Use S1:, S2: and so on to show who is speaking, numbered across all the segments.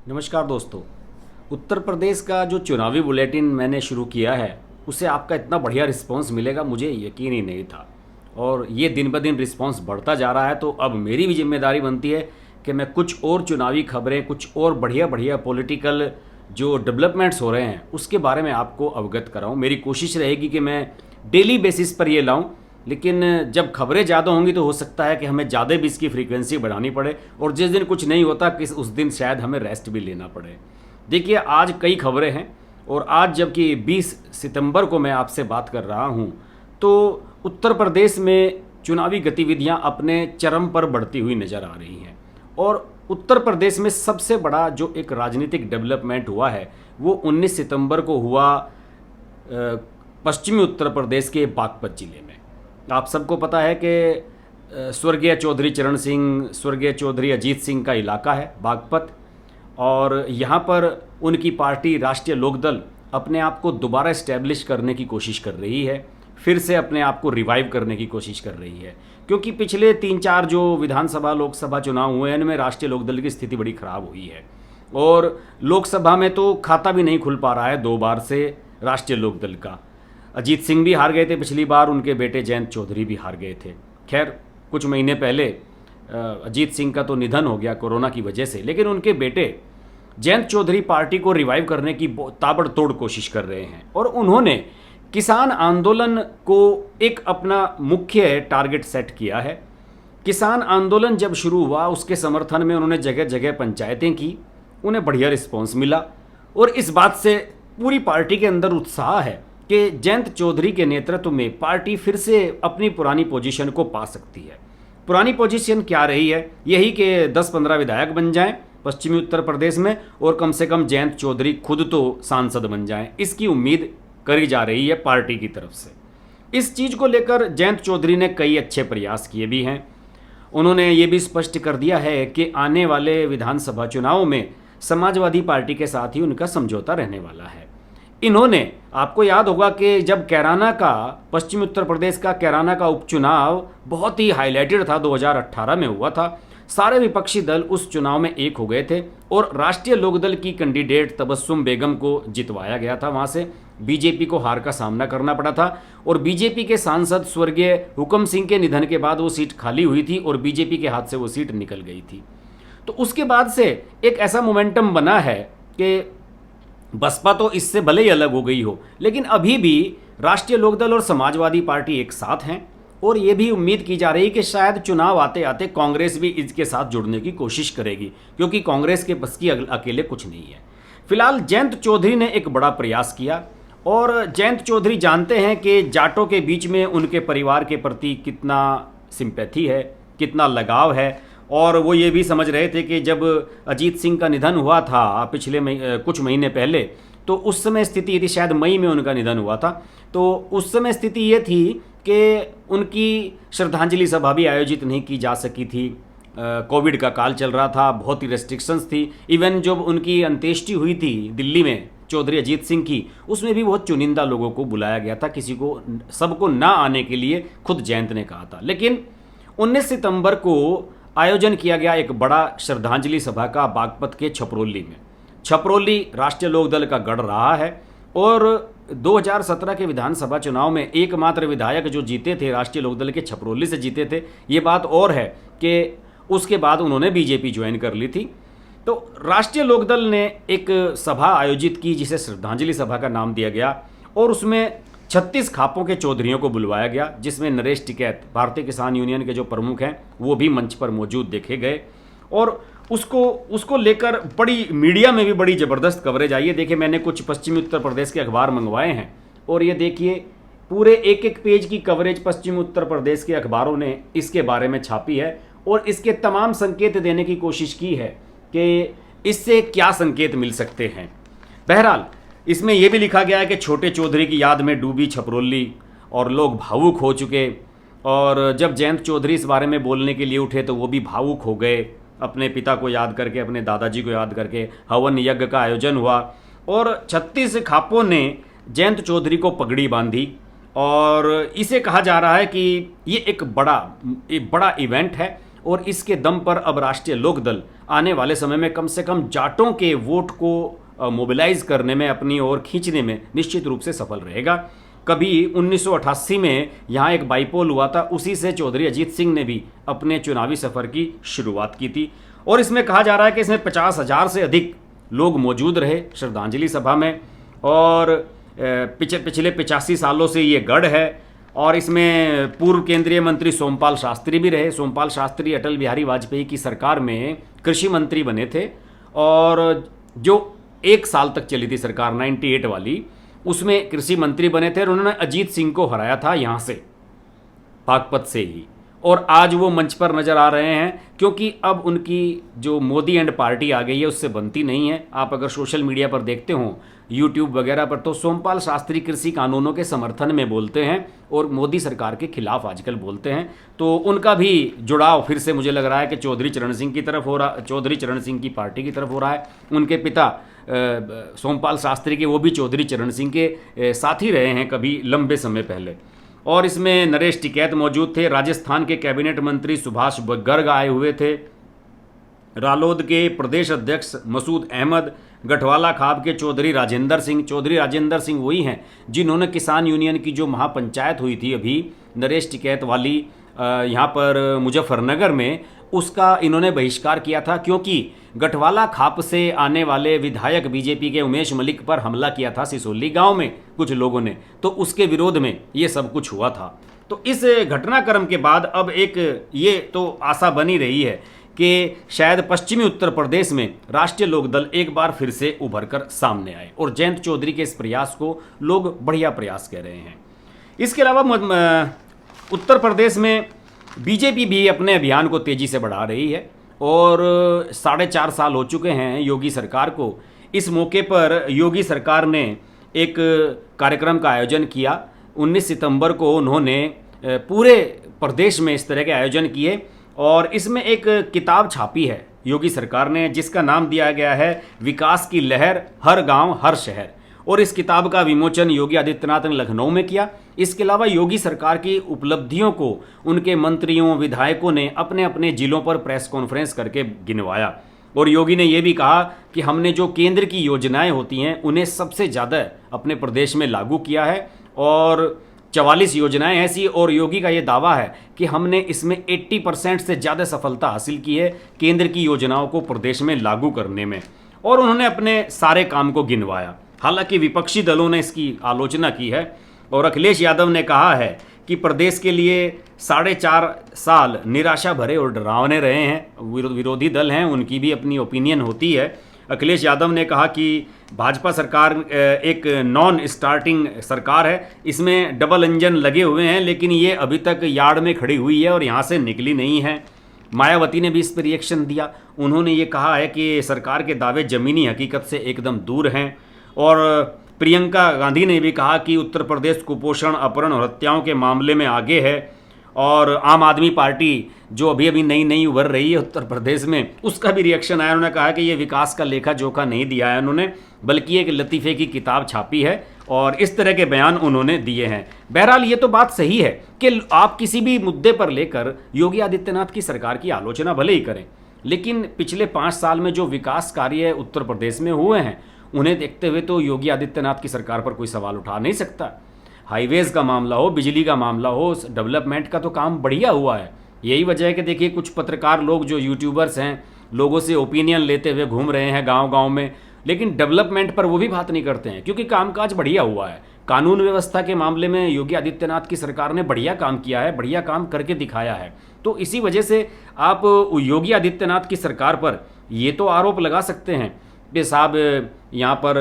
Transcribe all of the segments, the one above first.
S1: नमस्कार दोस्तों। उत्तर प्रदेश का जो चुनावी बुलेटिन मैंने शुरू किया है उससे आपका इतना बढ़िया रिस्पांस मिलेगा मुझे यकीन ही नहीं था। और ये दिन ब दिन रिस्पांस बढ़ता जा रहा है, तो अब मेरी भी जिम्मेदारी बनती है कि मैं कुछ और चुनावी खबरें, कुछ और बढ़िया बढ़िया पॉलिटिकल जो डेवलपमेंट्स हो रहे हैं उसके बारे में आपको अवगत कराऊं। मेरी कोशिश रहेगी कि मैं डेली बेसिस पर ये लाऊं, लेकिन जब खबरें ज़्यादा होंगी तो हो सकता है कि हमें ज़्यादा भी इसकी फ्रीक्वेंसी बढ़ानी पड़े, और जिस दिन कुछ नहीं होता किस उस दिन शायद हमें रेस्ट भी लेना पड़े। देखिए, आज कई खबरें हैं, और आज जबकि 20 सितंबर को मैं आपसे बात कर रहा हूं, तो उत्तर प्रदेश में चुनावी गतिविधियां अपने चरम पर बढ़ती हुई नज़र आ रही हैं। और उत्तर प्रदेश में सबसे बड़ा जो एक राजनीतिक डेवलपमेंट हुआ है वो 19 सितंबर को हुआ पश्चिमी उत्तर प्रदेश के बागपत जिले में। आप सबको पता है कि स्वर्गीय चौधरी चरण सिंह, स्वर्गीय चौधरी अजीत सिंह का इलाका है बागपत, और यहाँ पर उनकी पार्टी राष्ट्रीय लोकदल अपने आप को दोबारा इस्टेब्लिश करने की कोशिश कर रही है, फिर से अपने आप को रिवाइव करने की कोशिश कर रही है। क्योंकि पिछले 3-4 जो विधानसभा लोकसभा चुनाव हुए हैं इनमें राष्ट्रीय लोकदल की स्थिति बड़ी खराब हुई है, और लोकसभा में तो खाता भी नहीं खुल पा रहा है 2 बार से राष्ट्रीय लोकदल का। अजीत सिंह भी हार गए थे पिछली बार, उनके बेटे जयंत चौधरी भी हार गए थे। खैर, कुछ महीने पहले अजीत सिंह का तो निधन हो गया कोरोना की वजह से, लेकिन उनके बेटे जयंत चौधरी पार्टी को रिवाइव करने की ताबड़तोड़ कोशिश कर रहे हैं। और उन्होंने किसान आंदोलन को एक अपना मुख्य टारगेट सेट किया है। किसान आंदोलन जब शुरू हुआ उसके समर्थन में उन्होंने जगह जगह पंचायतें की, उन्हें बढ़िया रिस्पॉन्स मिला, और इस बात से पूरी पार्टी के अंदर उत्साह है कि जयंत चौधरी के नेतृत्व में पार्टी फिर से अपनी पुरानी पोजीशन को पा सकती है। पुरानी पोजीशन क्या रही है? यही कि 10-15 विधायक बन जाएं पश्चिमी उत्तर प्रदेश में, और कम से कम जयंत चौधरी खुद तो सांसद बन जाएं, इसकी उम्मीद करी जा रही है पार्टी की तरफ से। इस चीज़ को लेकर जयंत चौधरी ने कई अच्छे प्रयास किए भी हैं। उन्होंने ये भी स्पष्ट कर दिया है कि आने वाले विधानसभा चुनाव में समाजवादी पार्टी के साथ ही उनका समझौता रहने वाला है। इन्होंने, आपको याद होगा कि जब कैराना का, पश्चिमी उत्तर प्रदेश का कैराना का उपचुनाव बहुत ही हाईलाइटेड था, 2018 में हुआ था, सारे विपक्षी दल उस चुनाव में एक हो गए थे और राष्ट्रीय लोकदल की कैंडिडेट तबस्सुम बेगम को जितवाया गया था। वहाँ से बीजेपी को हार का सामना करना पड़ा था, और बीजेपी के सांसद स्वर्गीय हुकम सिंह के निधन के बाद वो सीट खाली हुई थी और बीजेपी के हाथ से वो सीट निकल गई थी। तो उसके बाद से एक ऐसा मोमेंटम बना है कि बसपा तो इससे भले ही अलग हो गई हो, लेकिन अभी भी राष्ट्रीय लोकदल और समाजवादी पार्टी एक साथ हैं, और ये भी उम्मीद की जा रही है कि शायद चुनाव आते आते कांग्रेस भी इसके साथ जुड़ने की कोशिश करेगी, क्योंकि कांग्रेस के बस की अकेले कुछ नहीं है। फिलहाल जयंत चौधरी ने एक बड़ा प्रयास किया, और जयंत चौधरी जानते हैं कि जाटों के बीच में उनके परिवार के प्रति कितना सिंपैथी है, कितना लगाव है, और वो ये भी समझ रहे थे कि जब अजीत सिंह का निधन हुआ था पिछले कुछ महीने पहले, तो उस समय स्थिति ये थी, शायद मई में उनका निधन हुआ था, तो उस समय स्थिति ये थी कि उनकी श्रद्धांजलि सभा भी आयोजित नहीं की जा सकी थी। कोविड का काल चल रहा था, बहुत ही रेस्ट्रिक्शंस थी। इवन जब उनकी अंत्येष्टि हुई थी दिल्ली में चौधरी अजीत सिंह की, उसमें भी बहुत चुनिंदा लोगों को बुलाया गया था, किसी को, सबको ना आने के लिए खुद जयंत ने कहा था। लेकिन 19 सितंबर को आयोजन किया गया एक बड़ा श्रद्धांजलि सभा का बागपत के छपरौली में। छपरौली राष्ट्रीय लोकदल का गढ़ रहा है, और 2017 के विधानसभा चुनाव में एकमात्र विधायक जो जीते थे राष्ट्रीय लोकदल के छपरौली से जीते थे। ये बात और है कि उसके बाद उन्होंने बीजेपी ज्वाइन कर ली थी। तो राष्ट्रीय लोकदल ने एक सभा आयोजित की जिसे श्रद्धांजलि सभा का नाम दिया गया, और उसमें 36 खापों के चौधरियों को बुलवाया गया, जिसमें नरेश टिकैत, भारतीय किसान यूनियन के जो प्रमुख हैं, वो भी मंच पर मौजूद देखे गए। और उसको लेकर बड़ी मीडिया में भी बड़ी ज़बरदस्त कवरेज आई है। देखिए, मैंने कुछ पश्चिमी उत्तर प्रदेश के अखबार मंगवाए हैं, और ये देखिए पूरे एक पेज की कवरेज पश्चिमी उत्तर प्रदेश के अखबारों ने इसके बारे में छापी है, और इसके तमाम संकेत देने की कोशिश की है कि इससे क्या संकेत मिल सकते हैं। बहरहाल, इसमें यह भी लिखा गया है कि छोटे चौधरी की याद में डूबी छपरौली, और लोग भावुक हो चुके, और जब जयंत चौधरी इस बारे में बोलने के लिए उठे तो वो भी भावुक हो गए, अपने पिता को याद करके, अपने दादाजी को याद करके हवन यज्ञ का आयोजन हुआ, और 36 खापों ने जयंत चौधरी को पगड़ी बांधी, और इसे कहा जा रहा है कि ये एक बड़ा इवेंट है, और इसके दम पर अब राष्ट्रीय लोकदल आने वाले समय में कम से कम जाटों के वोट को मोबिलाइज करने में, अपनी ओर खींचने में निश्चित रूप से सफल रहेगा। कभी 1988 में यहाँ एक बाईपोल हुआ था, उसी से चौधरी अजीत सिंह ने भी अपने चुनावी सफ़र की शुरुआत की थी। और इसमें कहा जा रहा है कि इसमें 50,000 से अधिक लोग मौजूद रहे श्रद्धांजलि सभा में, और पिछले 85 सालों से ये गढ़ है। और इसमें पूर्व केंद्रीय मंत्री सोमपाल शास्त्री भी रहे। सोमपाल शास्त्री अटल बिहारी वाजपेयी की सरकार में कृषि मंत्री बने थे, और जो 1 साल तक चली थी सरकार 98 वाली, उसमें कृषि मंत्री बने थे और उन्होंने अजीत सिंह को हराया था यहाँ से, बागपत से ही। और आज वो मंच पर नज़र आ रहे हैं, क्योंकि अब उनकी जो मोदी एंड पार्टी आ गई है उससे बनती नहीं है। आप अगर सोशल मीडिया पर देखते हो, यूट्यूब वगैरह पर, तो सोमपाल शास्त्री कृषि कानूनों के समर्थन में बोलते हैं और मोदी सरकार के खिलाफ आजकल बोलते हैं। तो उनका भी जुड़ाव फिर से मुझे लग रहा है कि चौधरी चरण सिंह की तरफ हो रहा, चौधरी चरण सिंह की पार्टी की तरफ हो रहा है। उनके पिता सोमपाल शास्त्री के, वो भी चौधरी चरण सिंह के साथी रहे हैं कभी लंबे समय पहले। और इसमें नरेश टिकैत मौजूद थे, राजस्थान के कैबिनेट मंत्री सुभाष गर्ग आए हुए थे, रालोद के प्रदेश अध्यक्ष मसूद अहमद, गठवाला खाब के चौधरी राजेंद्र सिंह वही हैं जिन्होंने किसान यूनियन की जो महापंचायत हुई थी अभी नरेश टिकैत वाली यहाँ पर मुजफ्फरनगर में, उसका इन्होंने बहिष्कार किया था, क्योंकि गठवाला खाप से आने वाले विधायक बीजेपी के उमेश मलिक पर हमला किया था सिसोली गांव में कुछ लोगों ने, तो उसके विरोध में ये सब कुछ हुआ था। तो इस घटनाक्रम के बाद अब एक ये तो आशा बनी रही है कि शायद पश्चिमी उत्तर प्रदेश में राष्ट्रीय लोकदल एक बार फिर से उभर कर सामने आए, और जयंत चौधरी के इस प्रयास को लोग बढ़िया प्रयास कह रहे हैं। इसके अलावा उत्तर प्रदेश में बीजेपी भी अपने अभियान को तेजी से बढ़ा रही है, और 4.5 साल हो चुके हैं योगी सरकार को। इस मौके पर योगी सरकार ने एक कार्यक्रम का आयोजन किया। 19 सितंबर को उन्होंने पूरे प्रदेश में इस तरह के आयोजन किए, और इसमें एक किताब छापी है योगी सरकार ने, जिसका नाम दिया गया है विकास की लहर, हर गांव हर शहर। और इस किताब का विमोचन योगी आदित्यनाथ ने लखनऊ में किया। इसके अलावा योगी सरकार की उपलब्धियों को उनके मंत्रियों, विधायकों ने अपने अपने जिलों पर प्रेस कॉन्फ्रेंस करके गिनवाया। और योगी ने यह भी कहा कि हमने जो केंद्र की योजनाएं होती हैं उन्हें सबसे ज़्यादा अपने प्रदेश में लागू किया है, और 44 योजनाएं ऐसी, और योगी का ये दावा है कि हमने इसमें 80% से ज़्यादा सफलता हासिल की है केंद्र की योजनाओं को प्रदेश में लागू करने में। और उन्होंने अपने सारे काम को गिनवाया। हालांकि विपक्षी दलों ने इसकी आलोचना की है, और अखिलेश यादव ने कहा है कि प्रदेश के लिए 4.5 साल निराशा भरे और डरावने रहे हैं। विरोधी दल हैं, उनकी भी अपनी ओपिनियन होती है। अखिलेश यादव ने कहा कि भाजपा सरकार एक नॉन स्टार्टिंग सरकार है, इसमें डबल इंजन लगे हुए हैं, लेकिन ये अभी तक यार्ड में खड़ी हुई है और यहाँ से निकली नहीं है। मायावती ने भी इस पर रिएक्शन दिया। उन्होंने ये कहा है कि सरकार के दावे ज़मीनी हकीकत से एकदम दूर हैं। और प्रियंका गांधी ने भी कहा कि उत्तर प्रदेश कुपोषण, अपहरण और हत्याओं के मामले में आगे है। और आम आदमी पार्टी जो अभी अभी नई उभर रही है उत्तर प्रदेश में, उसका भी रिएक्शन आया। उन्होंने कहा कि ये विकास का लेखा जोखा नहीं दिया है उन्होंने, बल्कि एक लतीफ़े की किताब छापी है, और इस तरह के बयान उन्होंने दिए हैं। बहरहाल ये तो बात सही है कि आप किसी भी मुद्दे पर लेकर योगी आदित्यनाथ की सरकार की आलोचना भले ही करें, लेकिन पिछले 5 साल में जो विकास कार्य उत्तर प्रदेश में हुए हैं उन्हें देखते हुए तो योगी आदित्यनाथ की सरकार पर कोई सवाल उठा नहीं सकता। हाईवेज़ का मामला हो, बिजली का मामला हो, डेवलपमेंट का तो काम बढ़िया हुआ है। यही वजह है कि देखिए कुछ पत्रकार लोग जो यूट्यूबर्स हैं, लोगों से ओपिनियन लेते हुए घूम रहे हैं गांव-गांव में, लेकिन डेवलपमेंट पर वो भी बात नहीं करते हैं, क्योंकि कामकाज बढ़िया हुआ है। कानून व्यवस्था के मामले में योगी आदित्यनाथ की सरकार ने बढ़िया काम किया है, बढ़िया काम करके दिखाया है। तो इसी वजह से आप योगी आदित्यनाथ की सरकार पर ये तो आरोप लगा सकते हैं कि साहब यहाँ पर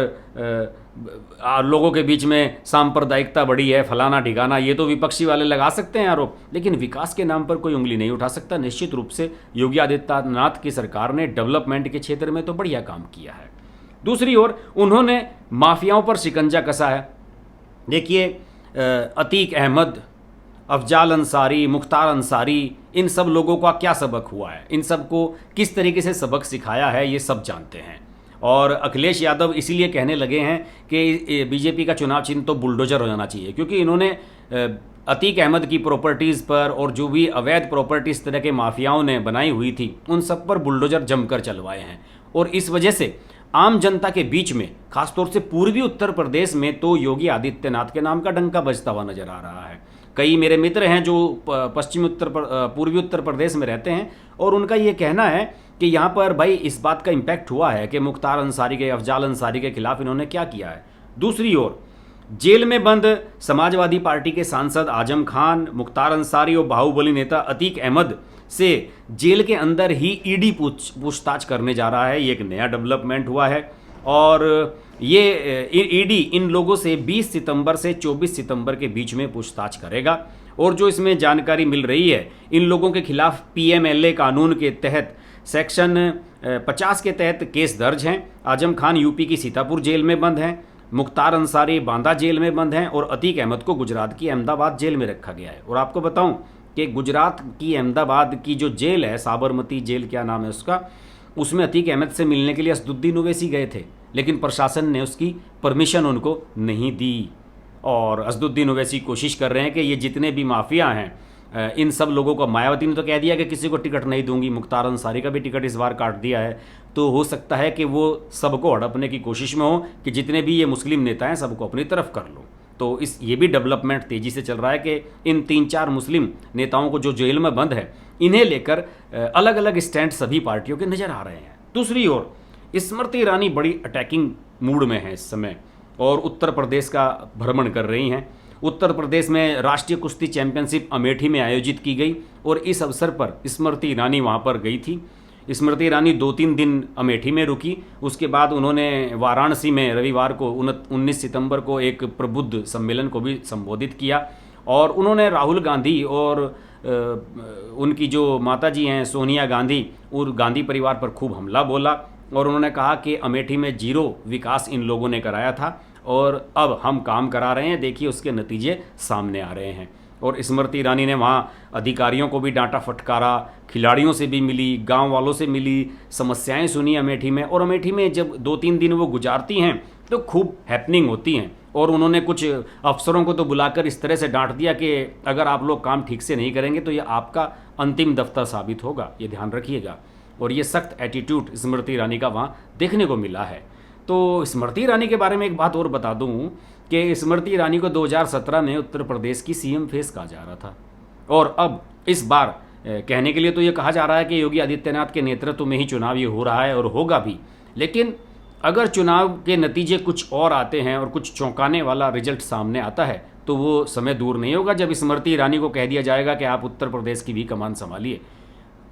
S1: लोगों के बीच में सांप्रदायिकता बढ़ी है, फलाना ढिकाना, ये तो विपक्षी वाले लगा सकते हैं आरोप, लेकिन विकास के नाम पर कोई उंगली नहीं उठा सकता। निश्चित रूप से योगी आदित्यनाथ की सरकार ने डेवलपमेंट के क्षेत्र में तो बढ़िया काम किया है। दूसरी ओर उन्होंने माफियाओं पर शिकंजा कसा है। देखिए अतीक अहमद, अफजाल अंसारी, मुख्तार अंसारी, इन सब लोगों का क्या सबक हुआ है, इन सब को किस तरीके से सबक सिखाया है, ये सब जानते हैं। और अखिलेश यादव इसीलिए कहने लगे हैं कि बीजेपी का चुनाव चिन्ह तो बुलडोजर हो जाना चाहिए, क्योंकि इन्होंने अतीक अहमद की प्रॉपर्टीज़ पर और जो भी अवैध प्रॉपर्टीज़ तरह के माफियाओं ने बनाई हुई थी उन सब पर बुलडोजर जमकर चलवाए हैं। और इस वजह से आम जनता के बीच में, खासतौर से पूर्वी उत्तर प्रदेश में, तो योगी आदित्यनाथ के नाम का डंका बजता हुआ नजर आ रहा है। कई मेरे मित्र हैं जो पूर्वी उत्तर प्रदेश में रहते हैं और उनका ये कहना है कि यहाँ पर भाई इस बात का इम्पैक्ट हुआ है कि मुख्तार अंसारी के, अफजाल अंसारी के खिलाफ इन्होंने क्या किया है। दूसरी ओर जेल में बंद समाजवादी पार्टी के सांसद आजम खान, मुख्तार अंसारी और बाहुबली नेता अतीक अहमद से जेल के अंदर ही ईडी पूछताछ करने जा रहा है। ये एक नया डेवलपमेंट हुआ है और ये ईडी इन लोगों से 20 सितंबर से 24 सितंबर के बीच में पूछताछ करेगा। और जो इसमें जानकारी मिल रही है, इन लोगों के खिलाफ पीएमएलए कानून के तहत सेक्शन 50 के तहत केस दर्ज हैं। आजम खान यूपी की सीतापुर जेल में बंद हैं, मुख्तार अंसारी बांदा जेल में बंद हैं और अतीक अहमद को गुजरात की अहमदाबाद जेल में रखा गया है। और आपको बताऊं कि गुजरात की अहमदाबाद की जो जेल है, साबरमती जेल क्या नाम है उसका, उसमें अतीक अहमद से मिलने के लिए असदुद्दीन ओवैसी गए थे, लेकिन प्रशासन ने उसकी परमिशन उनको नहीं दी। और असदुद्दीन ओवैसी कोशिश कर रहे हैं कि ये जितने भी माफिया हैं इन सब लोगों को, मायावती ने तो कह दिया कि किसी को टिकट नहीं दूंगी, मुख्तार अंसारी का भी टिकट इस बार काट दिया है, तो हो सकता है कि वो सबको हड़पने की कोशिश में हो कि जितने भी ये मुस्लिम नेता हैं सबको अपनी तरफ कर लो। तो ये भी डेवलपमेंट तेज़ी से चल रहा है कि इन 3-4 मुस्लिम नेताओं को जो जेल में बंद है, इन्हें लेकर अलग अलग स्टैंड सभी पार्टियों के नज़र आ रहे हैं। दूसरी ओर स्मृति ईरानी बड़ी अटैकिंग मूड में है इस समय और उत्तर प्रदेश का भ्रमण कर रही हैं। उत्तर प्रदेश में राष्ट्रीय कुश्ती चैंपियनशिप अमेठी में आयोजित की गई और इस अवसर पर स्मृति ईरानी वहाँ पर गई थी। स्मृति ईरानी 2-3 दिन अमेठी में रुकी, उसके बाद उन्होंने वाराणसी में रविवार को 19 सितंबर को एक प्रबुद्ध सम्मेलन को भी संबोधित किया और उन्होंने राहुल गांधी और उनकी जो माताजी हैं सोनिया गांधी और गांधी परिवार पर खूब हमला बोला और उन्होंने कहा कि अमेठी में 0 विकास इन लोगों ने कराया था और अब हम काम करा रहे हैं, देखिए उसके नतीजे सामने आ रहे हैं। और स्मृति ईरानी ने वहाँ अधिकारियों को भी डांटा फटकारा, खिलाड़ियों से भी मिली, गांव वालों से मिली, समस्याएं सुनी अमेठी में। और अमेठी में जब 2-3 दिन वो गुजारती हैं तो खूब हैपनिंग होती हैं और उन्होंने कुछ अफसरों को तो बुलाकर इस तरह से डांट दिया कि अगर आप लोग काम ठीक से नहीं करेंगे तो ये आपका अंतिम दफ्तर साबित होगा, ये ध्यान रखिएगा। और ये सख्त एटीट्यूड स्मृति ईरानी का वहाँ देखने को मिला है। तो स्मृति ईरानी के बारे में एक बात और बता दूं कि स्मृति ईरानी को 2017 में उत्तर प्रदेश की सीएम फेस कहा जा रहा था और अब इस बार कहने के लिए तो ये कहा जा रहा है कि योगी आदित्यनाथ के नेतृत्व में ही चुनाव ये हो रहा है और होगा भी। लेकिन अगर चुनाव के नतीजे कुछ और आते हैं और कुछ चौंकाने वाला रिजल्ट सामने आता है तो वो समय दूर नहीं होगा जब स्मृति ईरानी को कह दिया जाएगा कि आप उत्तर प्रदेश की भी कमान संभालिए।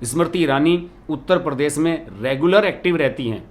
S1: स्मृति ईरानी उत्तर प्रदेश में रेगुलर एक्टिव रहती हैं।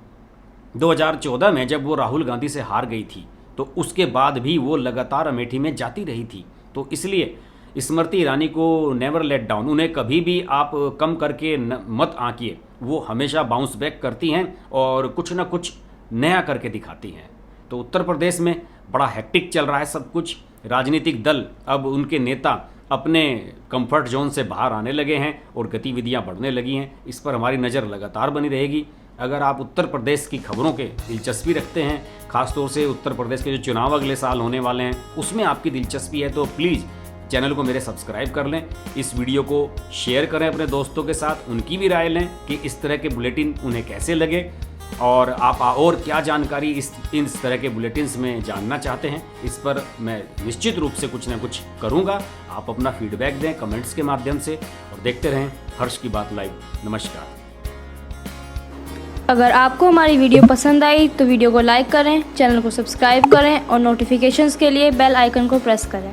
S1: 2014 में जब वो राहुल गांधी से हार गई थी तो उसके बाद भी वो लगातार अमेठी में जाती रही थी। तो इसलिए स्मृति ईरानी को नेवर लेट डाउन, उन्हें कभी भी आप कम करके मत आंकिए, वो हमेशा बाउंस बैक करती हैं और कुछ ना कुछ नया करके दिखाती हैं। तो उत्तर प्रदेश में बड़ा हेक्टिक चल रहा है सब कुछ। राजनीतिक दल, अब उनके नेता अपने कंफर्ट जोन से बाहर आने लगे हैं और गतिविधियां बढ़ने लगी हैं। इस पर हमारी नज़र लगातार बनी रहेगी। अगर आप उत्तर प्रदेश की खबरों के दिलचस्पी रखते हैं, खासतौर से उत्तर प्रदेश के जो चुनाव अगले साल होने वाले हैं उसमें आपकी दिलचस्पी है, तो प्लीज़ चैनल को मेरे सब्सक्राइब कर लें, इस वीडियो को शेयर करें अपने दोस्तों के साथ, उनकी भी राय लें कि इस तरह के बुलेटिन उन्हें कैसे लगे और आप और क्या जानकारी इस तरह के बुलेटिन्स में जानना चाहते हैं। इस पर मैं निश्चित रूप से कुछ ना कुछ करूँगा। आप अपना फीडबैक दें कमेंट्स के माध्यम से और देखते रहें हर्ष की बात लाइव। नमस्कार।
S2: अगर आपको हमारी वीडियो पसंद आई तो वीडियो को लाइक करें, चैनल को सब्सक्राइब करें और नोटिफिकेशंस के लिए बेल आइकन को प्रेस करें।